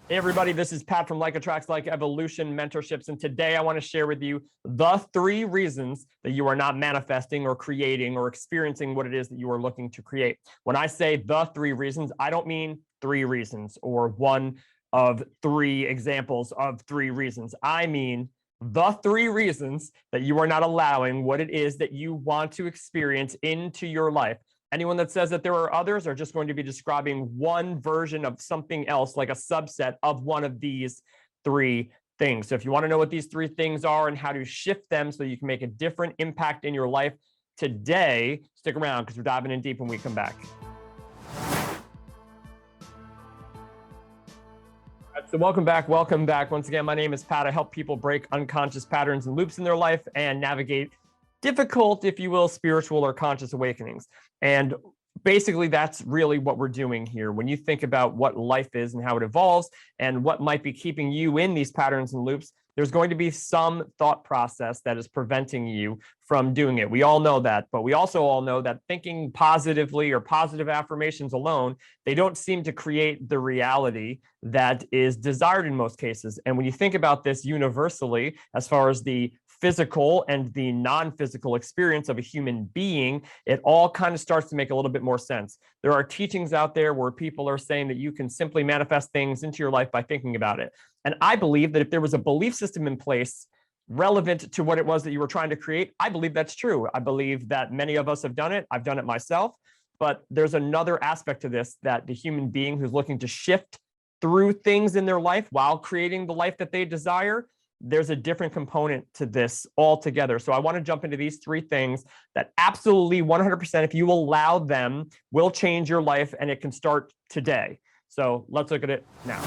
Hey everybody, this is Pat from Like Attracts Like Evolution Mentorships, and today I want to share with you the 3 reasons that you are not manifesting or creating or experiencing what it is that you are looking to create. When I say the 3 reasons, I don't mean 3 reasons or one of 3 examples of 3 reasons. I mean the 3 reasons that you are not allowing what it is that you want to experience into your life. Anyone that says that there are others are just going to be describing one version of something else, like a subset of one of these 3 things. So if you want to know what these 3 things are and how to shift them so you can make a different impact in your life today, stick around because we're diving in deep when we come back. So welcome back. Once again, my name is Pat. I help people break unconscious patterns and loops in their life and navigate difficult, if you will, spiritual or conscious awakenings. And basically, that's really what we're doing here. When you think about what life is and how it evolves and what might be keeping you in these patterns and loops, there's going to be some thought process that is preventing you from doing it. We all know that, but we also all know that thinking positively or positive affirmations alone, they don't seem to create the reality that is desired in most cases. And when you think about this universally, as far as the physical and the non-physical experience of a human being, it all kind of starts to make a little bit more sense. There are teachings out there where people are saying that you can simply manifest things into your life by thinking about it. And I believe that if there was a belief system in place relevant to what it was that you were trying to create, I believe that's true. I believe that many of us have done it. I've done it myself. But there's another aspect to this, that the human being who's looking to shift through things in their life while creating the life that they desire, there's a different component to this altogether. So I want to jump into these 3 things that absolutely 100%, if you allow them, will change your life, and it can start today. So let's look at it now.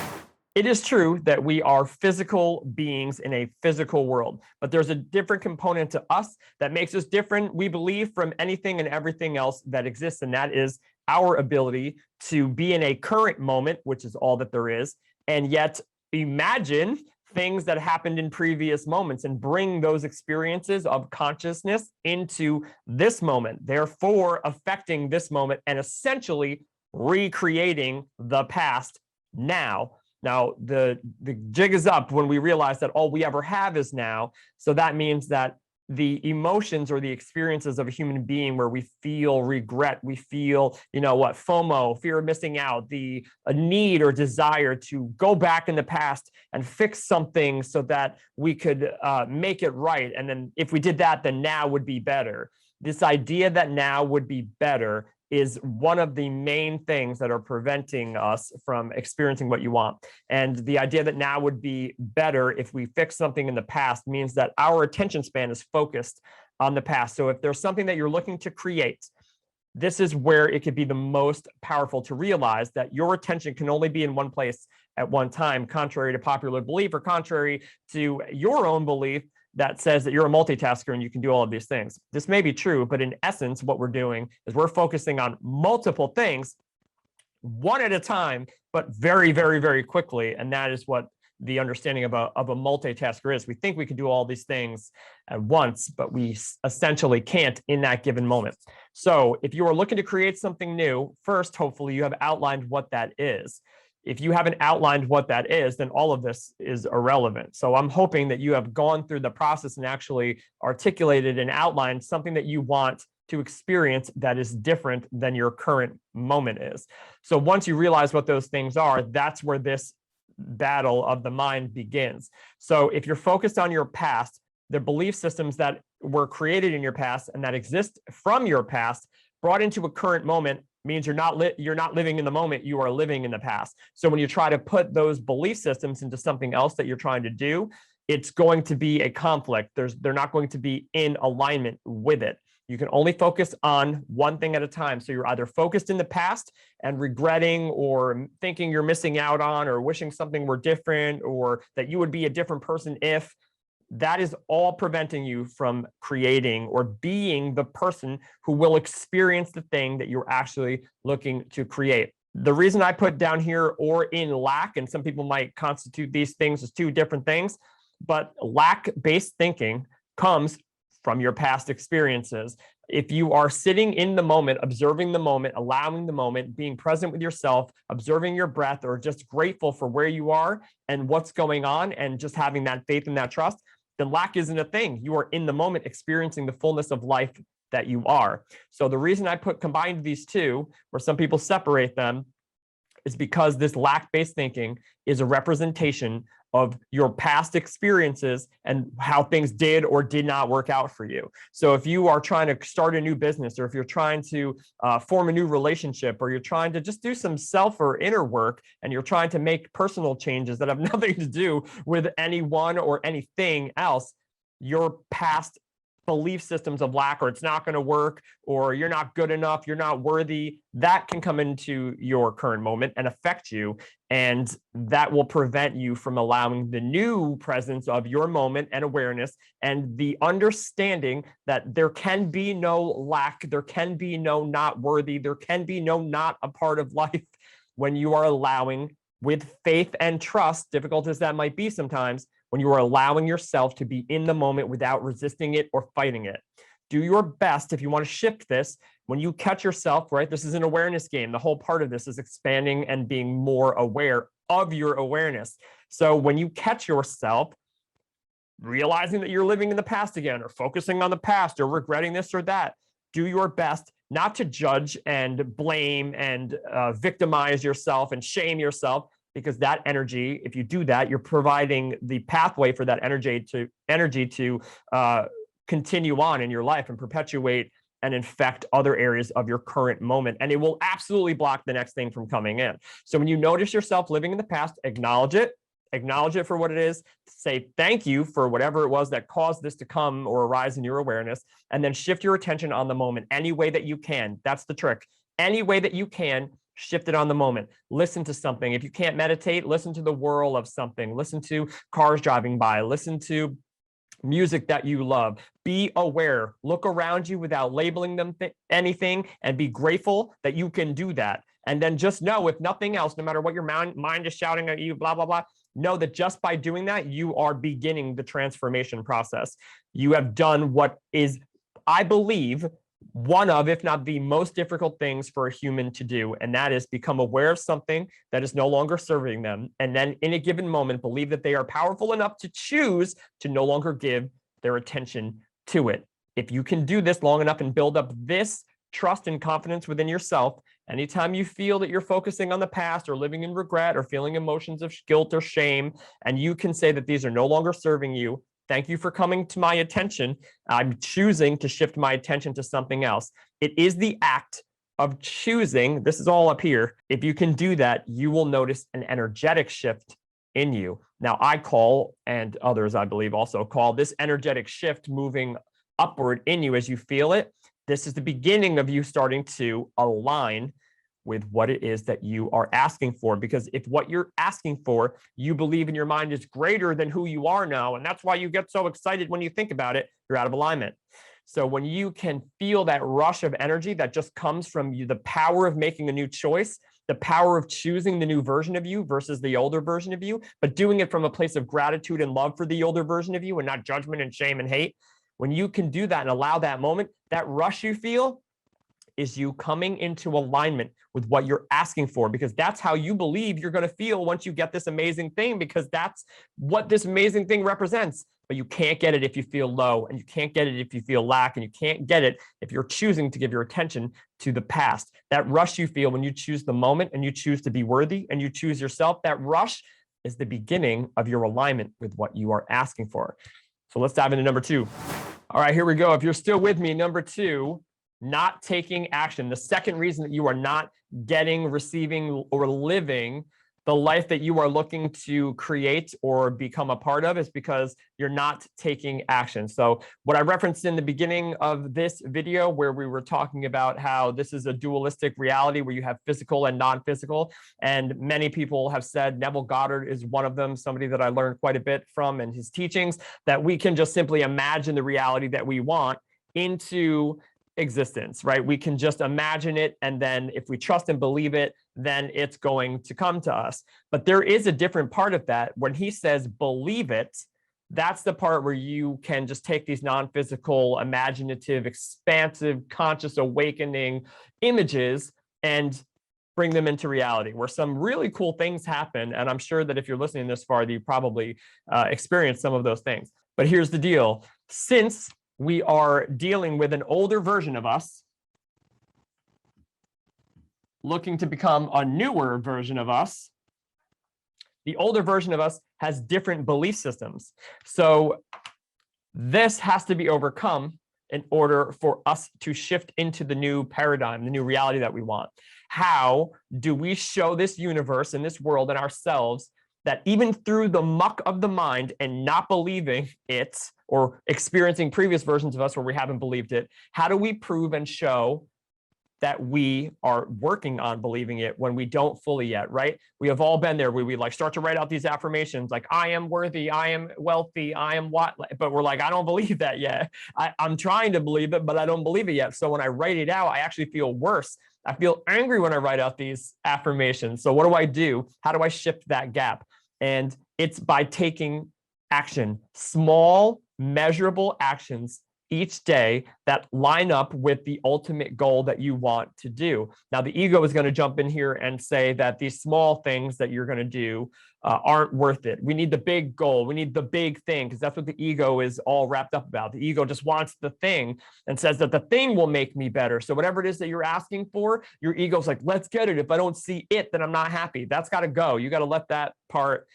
It is true that we are physical beings in a physical world, but there's a different component to us that makes us different, we believe, from anything and everything else that exists, and that is our ability to be in a current moment, which is all that there is, and yet imagine things that happened in previous moments and bring those experiences of consciousness into this moment, therefore affecting this moment and essentially recreating the past now. Now, the jig is up when we realize that all we ever have is now. So that means that the emotions or the experiences of a human being where we feel regret, we feel, FOMO, fear of missing out, a need or desire to go back in the past and fix something so that we could make it right. And then if we did that, then now would be better. This idea that now would be better is one of the main things that are preventing us from experiencing what you want. And the idea that now would be better if we fix something in the past means that our attention span is focused on the past. So if there's something that you're looking to create, this is where it could be the most powerful to realize that your attention can only be in one place at one time, contrary to popular belief or contrary to your own belief that says that you're a multitasker and you can do all of these things. This may be true, but in essence, what we're doing is we're focusing on multiple things, one at a time, but very, very, very quickly. And that is what the understanding of a multitasker is. We think we can do all these things at once, but we essentially can't in that given moment. So if you are looking to create something new, first, hopefully you have outlined what that is. If you haven't outlined what that is, then all of this is irrelevant. So I'm hoping that you have gone through the process and actually articulated and outlined something that you want to experience that is different than your current moment is. So once you realize what those things are, that's where this battle of the mind begins. So if you're focused on your past, the belief systems that were created in your past and that exist from your past brought into a current moment means you're not living in the moment, you are living in the past. So when you try to put those belief systems into something else that you're trying to do, it's going to be a conflict. They're not going to be in alignment with it. You can only focus on one thing at a time. So you're either focused in the past and regretting or thinking you're missing out on or wishing something were different or that you would be a different person if. That is all preventing you from creating or being the person who will experience the thing that you're actually looking to create. The reason I put down here or in lack, and some people might constitute these things as 2 different things, but lack-based thinking comes from your past experiences. If you are sitting in the moment, observing the moment, allowing the moment, being present with yourself, observing your breath, or just grateful for where you are and what's going on, and just having that faith and that trust, then lack isn't a thing. You are in the moment experiencing the fullness of life that you are. So the reason I combined these two, where some people separate them, is because this lack-based thinking is a representation of your past experiences and how things did or did not work out for you. So if you are trying to start a new business, or if you're trying to form a new relationship, or you're trying to just do some self or inner work, and you're trying to make personal changes that have nothing to do with anyone or anything else, your past belief systems of lack, or it's not going to work, or you're not good enough, you're not worthy, that can come into your current moment and affect you. And that will prevent you from allowing the new presence of your moment and awareness, and the understanding that there can be no lack, there can be no not worthy, there can be no not a part of life, when you are allowing, with faith and trust, difficult as that might be sometimes, when you are allowing yourself to be in the moment without resisting it or fighting it. Do your best if you want to shift this. When you catch yourself, right? This is an awareness game. The whole part of this is expanding and being more aware of your awareness. So when you catch yourself realizing that you're living in the past again, or focusing on the past, or regretting this or that, do your best not to judge and blame and victimize yourself and shame yourself, because that energy, if you do that, you're providing the pathway for that energy to continue on in your life and perpetuate and infect other areas of your current moment. And it will absolutely block the next thing from coming in. So when you notice yourself living in the past, acknowledge it for what it is, say thank you for whatever it was that caused this to come or arise in your awareness, and then shift your attention on the moment any way that you can. That's the trick. Any way that you can, shift it on the moment. Listen to something. If you can't meditate, listen to the whirl of something. Listen to cars driving by. Listen to music that you love. Be aware. Look around you without labeling them anything, and be grateful that you can do that. And then just know, if nothing else, no matter what your mind is shouting at you, blah, blah, blah, know that just by doing that, you are beginning the transformation process. You have done what is, I believe, one of, if not the most difficult things for a human to do, and that is become aware of something that is no longer serving them, and then in a given moment believe that they are powerful enough to choose to no longer give their attention to it. If you can do this long enough and build up this trust and confidence within yourself, anytime you feel that you're focusing on the past or living in regret or feeling emotions of guilt or shame, and you can say that these are no longer serving you, thank you for coming to my attention. I'm choosing to shift my attention to something else. It is the act of choosing. This is all up here. If you can do that, you will notice an energetic shift in you. Now, I call, and others I believe also call, this energetic shift moving upward in you as you feel it. This is the beginning of you starting to align with what it is that you are asking for. Because if what you're asking for, you believe in your mind, is greater than who you are now, and that's why you get so excited when you think about it, you're out of alignment. So when you can feel that rush of energy that just comes from you, the power of making a new choice, the power of choosing the new version of you versus the older version of you, but doing it from a place of gratitude and love for the older version of you and not judgment and shame and hate. When you can do that and allow that moment, that rush you feel is you coming into alignment with what you're asking for, because that's how you believe you're going to feel once you get this amazing thing, because that's what this amazing thing represents. But you can't get it if you feel low, and you can't get it if you feel lack, and you can't get it if you're choosing to give your attention to the past. That rush you feel when you choose the moment and you choose to be worthy and you choose yourself, that rush is the beginning of your alignment with what you are asking for. So let's dive into number 2. All right, here we go. If you're still with me, number 2, not taking action. The second reason that you are not getting, receiving, or living the life that you are looking to create or become a part of is because you're not taking action. So what I referenced in the beginning of this video, where we were talking about how this is a dualistic reality where you have physical and non-physical, and many people have said, Neville Goddard is one of them, somebody that I learned quite a bit from and his teachings, that we can just simply imagine the reality that we want into existence, right? We can just imagine it, and then if we trust and believe it, then it's going to come to us. But there is a different part of that. When he says believe it, That's the part where you can just take these non-physical, imaginative, expansive, conscious awakening images and bring them into reality, where some really cool things happen. And I'm sure that if you're listening this far, you probably experienced some of those things. But here's the deal. Since we are dealing with an older version of us, looking to become a newer version of us, the older version of us has different belief systems. So this has to be overcome in order for us to shift into the new paradigm, the new reality that we want. How do we show this universe and this world and ourselves that even through the muck of the mind and not believing it, or experiencing previous versions of us where we haven't believed it, how do we prove and show that we are working on believing it when we don't fully yet, right? We have all been there where we like start to write out these affirmations like, I am worthy, I am wealthy, I am what, but we're like, I don't believe that yet. I'm trying to believe it, but I don't believe it yet. So when I write it out, I actually feel worse. I feel angry when I write out these affirmations. So what do? How do I shift that gap? And it's by taking action, small, measurable actions each day that line up with the ultimate goal that you want to do. Now, the ego is going to jump in here and say that these small things that you're going to do aren't worth it. We need the big goal. We need the big thing, because that's what the ego is all wrapped up about. The ego just wants the thing and says that the thing will make me better. So whatever it is that you're asking for, your ego's like, let's get it. If I don't see it, then I'm not happy. That's got to go. You got to let that part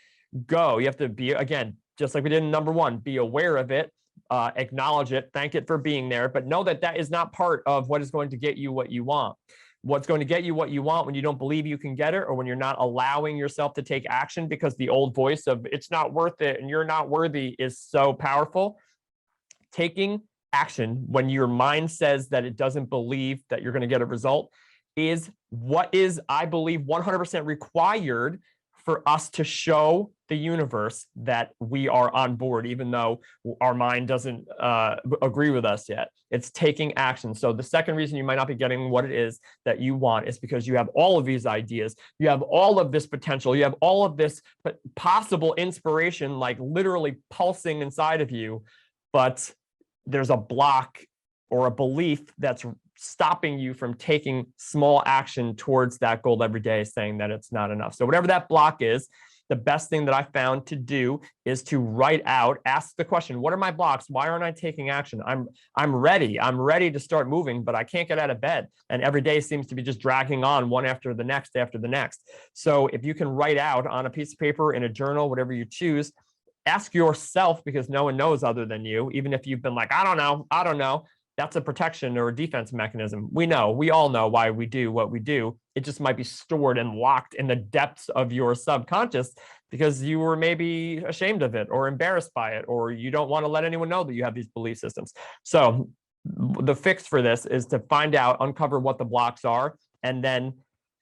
go. You have to be, again, just like we did in number one, be aware of it. Acknowledge it, thank it for being there, but know that that is not part of what is going to get you what you want. What's going to get you what you want when you don't believe you can get it, or when you're not allowing yourself to take action because the old voice of it's not worth it and you're not worthy is so powerful. Taking action when your mind says that it doesn't believe that you're going to get a result is what is, I believe, 100% required for us to show the universe that we are on board, even though our mind doesn't agree with us yet. It's taking action. So the second reason you might not be getting what it is that you want is because you have all of these ideas, you have all of this potential, you have all of this possible inspiration, like literally pulsing inside of you, but there's a block or a belief that's stopping you from taking small action towards that goal every day, saying that it's not enough. So whatever that block is, the best thing that I found to do is to write out, ask the question, what are my blocks? Why aren't I taking action? I'm ready. I'm ready to start moving, but I can't get out of bed. And every day seems to be just dragging on one after the next after the next. So if you can write out on a piece of paper, in a journal, whatever you choose, ask yourself, because no one knows other than you, even if you've been like, I don't know. That's a protection or a defense mechanism. We all know why we do what we do. It just might be stored and locked in the depths of your subconscious because you were maybe ashamed of it or embarrassed by it, or you don't want to let anyone know that you have these belief systems. So the fix for this is to find out, uncover what the blocks are, and then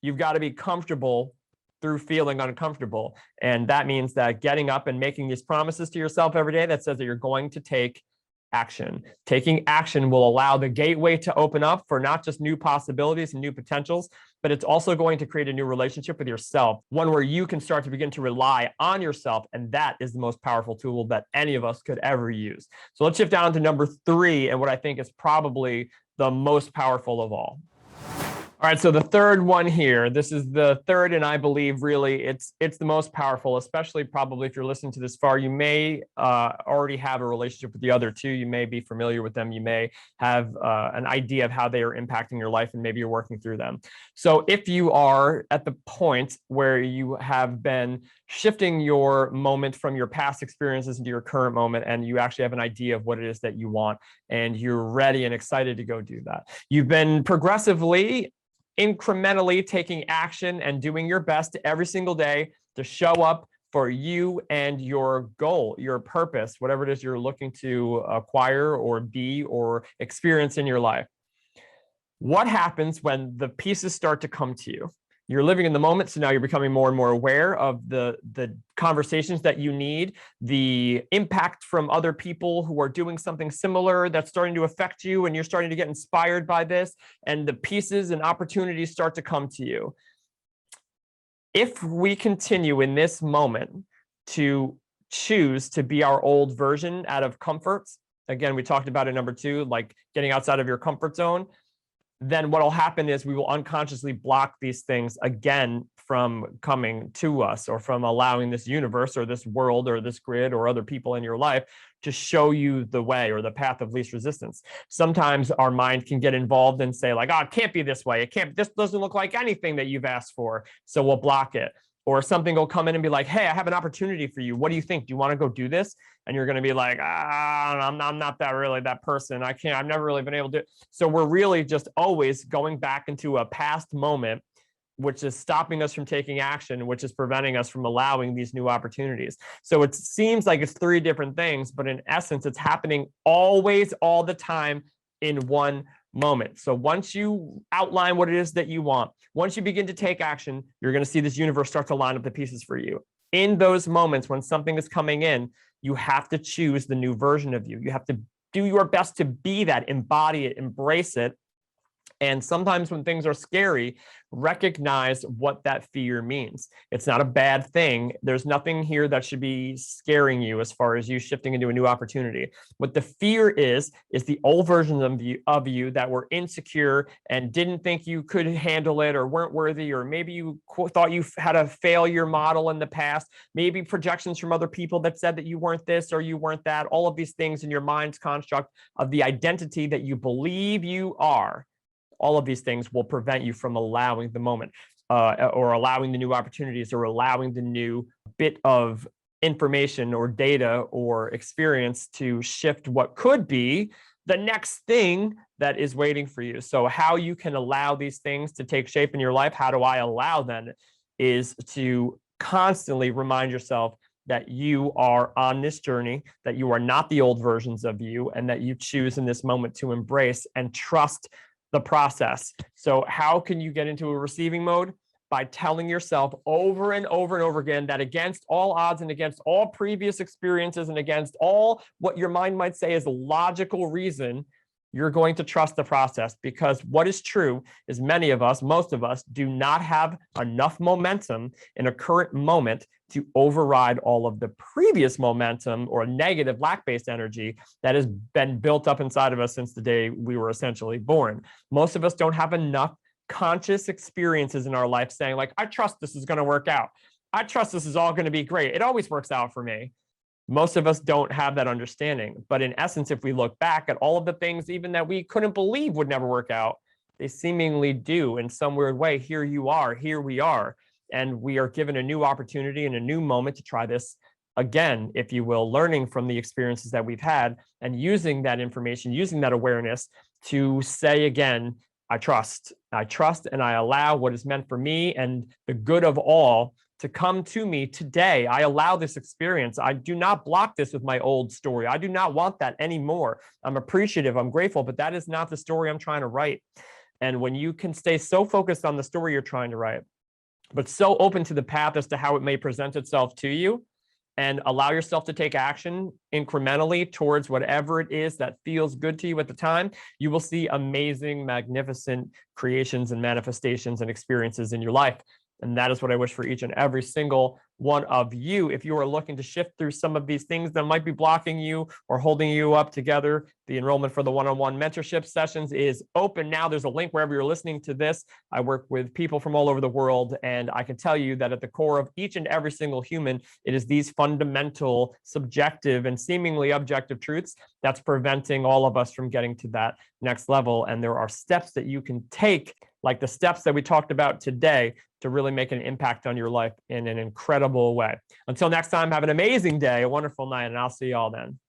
you've got to be comfortable through feeling uncomfortable. And that means that getting up and making these promises to yourself every day that says that you're going to take action. Taking action will allow the gateway to open up for not just new possibilities and new potentials, but it's also going to create a new relationship with yourself, one where you can start to begin to rely on yourself. And that is the most powerful tool that any of us could ever use. So let's shift down to number 3, and what I think is probably the most powerful of all. All right, so the third one here, this is the third, and I believe really it's the most powerful, especially probably if you're listening to this far. You may already have a relationship with the other two. You may be familiar with them. You may have an idea of how they are impacting your life, and maybe you're working through them. So if you are at the point where you have been shifting your moment from your past experiences into your current moment, and you actually have an idea of what it is that you want, and you're ready and excited to go do that. You've been progressively, incrementally taking action and doing your best every single day to show up for you and your goal, your purpose, whatever it is you're looking to acquire or be or experience in your life. What happens when the pieces start to come to you? You're living in the moment, so now you're becoming more and more aware of the conversations that you need, the impact from other people who are doing something similar that's starting to affect you, and you're starting to get inspired by this, and the pieces and opportunities start to come to you. If we continue in this moment to choose to be our old version out of comforts, again, we talked about it number 2, like getting outside of your comfort zone, then what will happen is we will unconsciously block these things again from coming to us, or from allowing this universe or this world or this grid or other people in your life to show you the way or the path of least resistance. Sometimes our mind can get involved and say like, oh, it can't be this way. This doesn't look like anything that you've asked for. So we'll block it. Or something will come in and be like, hey, I have an opportunity for you. What do you think? Do you want to go do this? And you're going to be like, I'm not that person. I've never really been able to do it. So we're really just always going back into a past moment, which is stopping us from taking action, which is preventing us from allowing these new opportunities. So it seems like it's 3 different things, but in essence, it's happening always, all the time in one moment. So once you outline what it is that you want, once you begin to take action, you're going to see this universe start to line up the pieces for you. In those moments when something is coming in, you have to choose the new version of you. You have to do your best to be that, embody it, embrace it. And sometimes when things are scary, recognize what that fear means. It's not a bad thing. There's nothing here that should be scaring you as far as you shifting into a new opportunity. What the fear is the old version of you that were insecure and didn't think you could handle it, or weren't worthy, or maybe you thought you had a failure model in the past, maybe projections from other people that said that you weren't this or you weren't that, all of these things in your mind's construct of the identity that you believe you are. All of these things will prevent you from allowing the moment, or allowing the new opportunities, or allowing the new bit of information or data or experience to shift what could be the next thing that is waiting for you. So how you can allow these things to take shape in your life, how do I allow them, is to constantly remind yourself that you are on this journey, that you are not the old versions of you, and that you choose in this moment to embrace and trust the process. So how can you get into a receiving mode? By telling yourself over and over and over again that against all odds and against all previous experiences and against all what your mind might say is logical reason, you're going to trust the process. Because what is true is many of us, most of us, do not have enough momentum in a current moment to override all of the previous momentum or negative lack-based energy that has been built up inside of us since the day we were essentially born. Most of us don't have enough conscious experiences in our life saying like, I trust this is going to work out. I trust this is all going to be great. It always works out for me. Most of us don't have that understanding. But in essence, if we look back at all of the things even that we couldn't believe would never work out, they seemingly do in some weird way. Here you are, here we are. And we are given a new opportunity and a new moment to try this again, if you will, learning from the experiences that we've had and using that information, using that awareness to say again, I trust, and I allow what is meant for me and the good of all to come to me today. I allow this experience. I do not block this with my old story. I do not want that anymore. I'm appreciative, I'm grateful, but that is not the story I'm trying to write. And when you can stay so focused on the story you're trying to write, but so open to the path as to how it may present itself to you, and allow yourself to take action incrementally towards whatever it is that feels good to you at the time, you will see amazing, magnificent creations and manifestations and experiences in your life. And that is what I wish for each and every single one of you. If you are looking to shift through some of these things that might be blocking you or holding you up together, the enrollment for the one-on-one mentorship sessions is open now. There's a link wherever you're listening to this. I work with people from all over the world, and I can tell you that at the core of each and every single human, it is these fundamental, subjective, and seemingly objective truths that's preventing all of us from getting to that next level. And there are steps that you can take, like the steps that we talked about today, to really make an impact on your life in an incredible way. Until next time, have an amazing day, a wonderful night, and I'll see you all then.